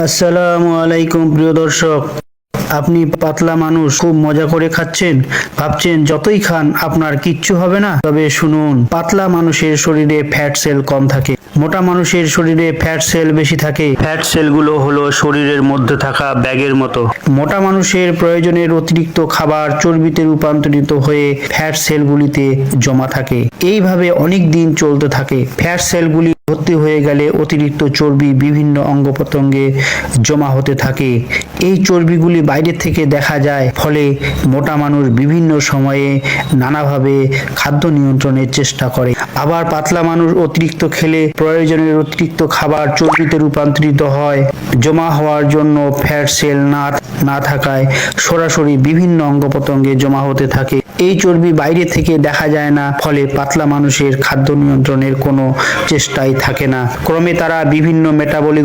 আসসালামু আলাইকুম প্রিয় দর্শক। আপনি পাতলা মানুষ খুব মজা করে খাচ্ছেন, ভাবছেন যতই খান আপনার কিচ্ছু হবে না। তবে শুনুন, পাতলা মানুষের শরীরে ফ্যাট সেল কম থাকে, মোটা মানুষের শরীরে ফ্যাট সেল বেশি থাকে। ফ্যাট সেলগুলো হলো শরীরের মধ্যে থাকা ব্যাগের মতো। মোটা মানুষের প্রয়োজনের অতিরিক্ত খাবার চর্বিতে রূপান্তরিত হয়ে ফ্যাট সেলগুলিতে জমা থাকে। এইভাবে অনেক দিন চলতে থাকে। ফ্যাট সেলগুলি ভর্তি হয়ে গেলে অতিরিক্ত চর্বি বিভিন্ন অঙ্গ প্রত্যঙ্গে জমা হতে থাকে। এই চর্বিগুলি বাইরে থেকে দেখা যায়, ফলে মোটা মানুষ বিভিন্ন সময়ে নানাভাবে খাদ্য নিয়ন্ত্রণের চেষ্টা করে। আবার পাতলা মানুষ অতিরিক্ত খেলে প্রয়োজনের অতিরিক্ত খাবার চর্বিতে রূপান্তরিত হয়। জমা হওয়ার জন্য ফ্যাট সেল না থাকায় সরাসরি বিভিন্ন অঙ্গ প্রত্যঙ্গে জমা হতে থাকে। এই চর্বি বাইরে থেকে দেখা যায় না, ফলে পাতলা মানুষের খাদ্য নিয়ন্ত্রণের কোনো চেষ্টাই থাকে না। ক্রমে তারা বিভিন্ন মেটাবলিক